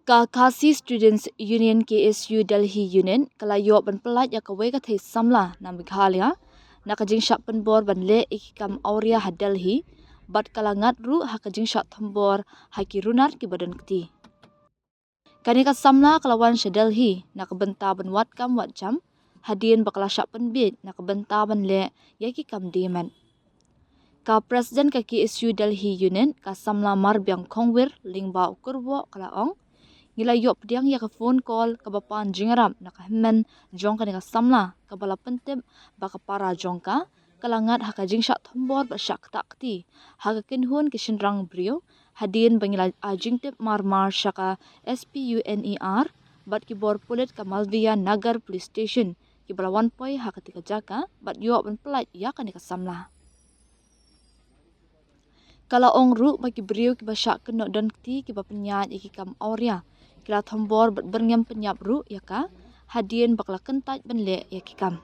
Khasi Students Union KSU Delhi Union kalayo ban pelat ya kawai ka thei samla na Meghalaya nakajing shap penbor ban le ikam auria ha Delhi bat kalangat ru hakajing shap thambor haki runar ki badan kti kanika samla kalawan sha Delhi nakabenta ban wat kam wat jam hadien bakala shap penbit nakabenta ban le yaki kam deman ka president ka KSU Delhi Union ka samla mar byang khongwir lingba ukurwo kalaong ngila yop diang ya ka phone call ka bapan jingaram nakahmen jongka nika samla ka bala pentep baka para jongka kalangat haka jingsha thombor ba shak takti haka kinhun kishinrang brio hadin bangila ajingtep marmar shaka SPUNER bat ki bor pulit ka Malviya Nagar Police Station ki bala 1 poi haka tika jaka bat yop ban pelat ya ka nika samla kala ong ru bagi brio ki ba shak kenok don kti ki ba penyat iki kam auria kila thombor bat berngam penyap ru yaka hadien bakla kentaj benle yakikam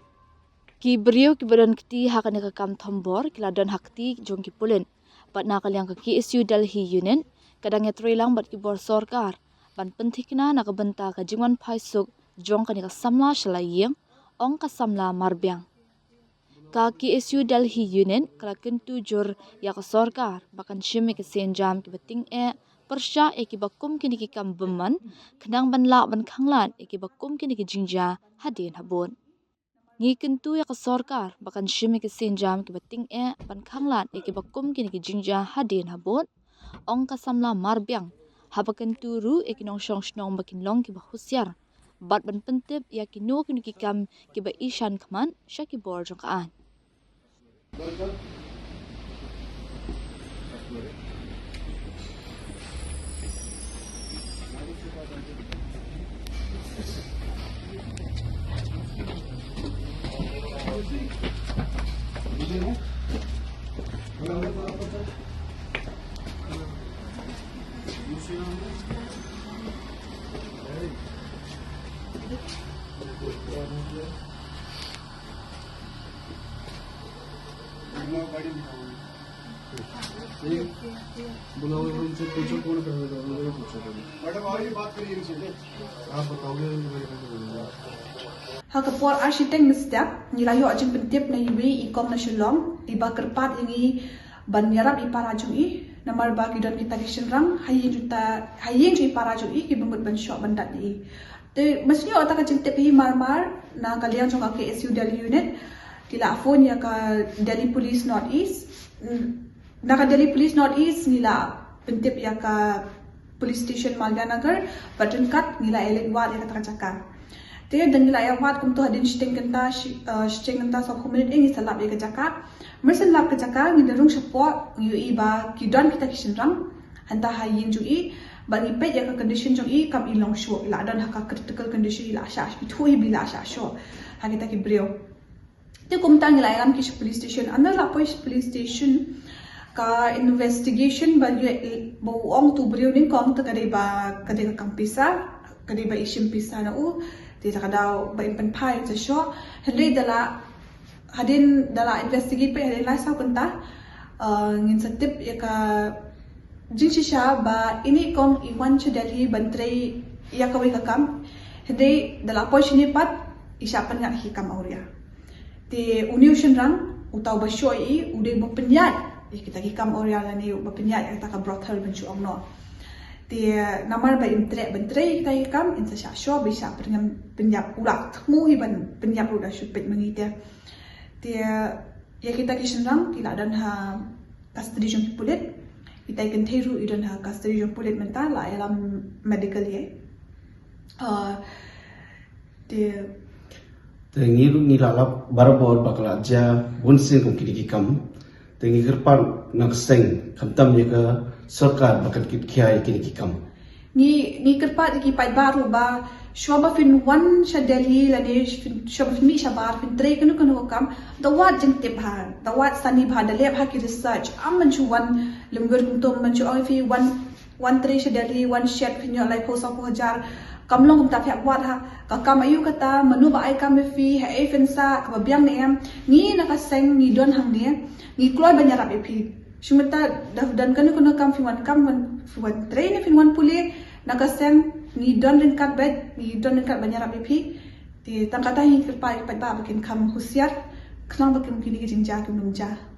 ki brio ki badan kti hakan ka kam thombor kila don hakti jong ki pulen bat nakal yang ka KSU Delhi Union kadang etrelang bat ki bor sarkar ban penthikna nakabenta ka jingwan phaisuk jong ka samla shalayeng ong ka samla marbyang ka KSU Delhi Union kala kentu jor ya ka sarkar bakan shime ke senjam ki bating persya eki bakum kini ki kam beman kenang ban la ban khanglan eki bakum kini ki jingja hadin habon ngi kentu ya ka sarkar bakan shime ki senjam ki bating ban khanglan eki bakum kini ki jingja hadin habon ong ka samla marbyang habakan turu eki nong shong shnong bakin long ki ba husyar bat ban pentep ya ki no kini ki kam ki ba ishan khaman shaki bor jongkaan बुलाओगे उनसे पूछो कौन करेगा उन्होंने पूछो मैडम और ये बात करिए इनसे आप बताओगे Hakapor arsitek mesdak nilayo ajin pentip na iwi ikom na shulong iba kerpat ingi ban yarap i parajung i namar ba kidan kita kishenrang hayeng ju i parajung i ki bengut ban shop bandat i te mesnya otak ajin tip hi marmar na kalian jong ke KSU Delhi unit kila phone ya ka Delhi Police North East na ka Delhi Police North East nila pentip ya ka Police Station Malviya Nagar badan kat nila elek wat ya ka cakar te dengila ya wat kum to hadin shting kanta so community ngi salap ya jakat mersen lap ka jakar ngi darung support yu iba kidan kita kishenrang anta hayin ju i bani pe ya ka condition jong i kam ilong show la dan haka critical condition ila sha thui bila sha show ha kita ki brio te kum tang ila ram ki police station andar la police station ka investigation ban yu bo ong tu brio ning kong ta kadai ba kampisa kadai ba ishim pisa na u di takadaw ba impan pai sa show hindi hadin dala investigate pa hadin lasa kunta ngin sa tip ya ka jinsi siya ba ini kong iwan sa Delhi bantray ya kaway kakam hindi dala po sinipat isapan nga hikam auria ti uniw rang utaw ba show i uday mo penyat kita hikam auria lani ba penyat kita ka brothel ban show no ti namar ba imtre bantray kita hikam insa siya show bisa penyap ulak temu iban penyap udah supit mengita ti ya kita kishenrang kila dan ha custody jong pulit kita ikan teru idan ha custody jong pulit mental la alam medical ye ti tengi ngilalap barabor bakala ja bunsin kum kidi kam tengi gerpan nakseng kamtam ye ka sarkar bakat kit khai kidi kam ni kerpat ki pai baru ba shwaba fin one sha Delhi la ne shwaba fin mi sha bar fin tre kanu kam the wat jing tip ha the wat sani bha da lep ha ki research man chu one lumgur kum tom man chu oi fi one tre sha Delhi one shed fin yo lai post of hajar kamlong kum ta phyak wat ha ka kam ayu kata manu ba ai kam fi ha e fin sa ka byang ne em ni na ka seng ni don hang ne ni kloy ba nyarap e fi shumata dan kanu kam fi wan kam wan train fi wan pule nakasem ni don ringkat bed ni don ringkat banyarap ipi di tangkata hi kerpa ipat ba bakin kam husiar kenang bakin kini ke jingja ke numja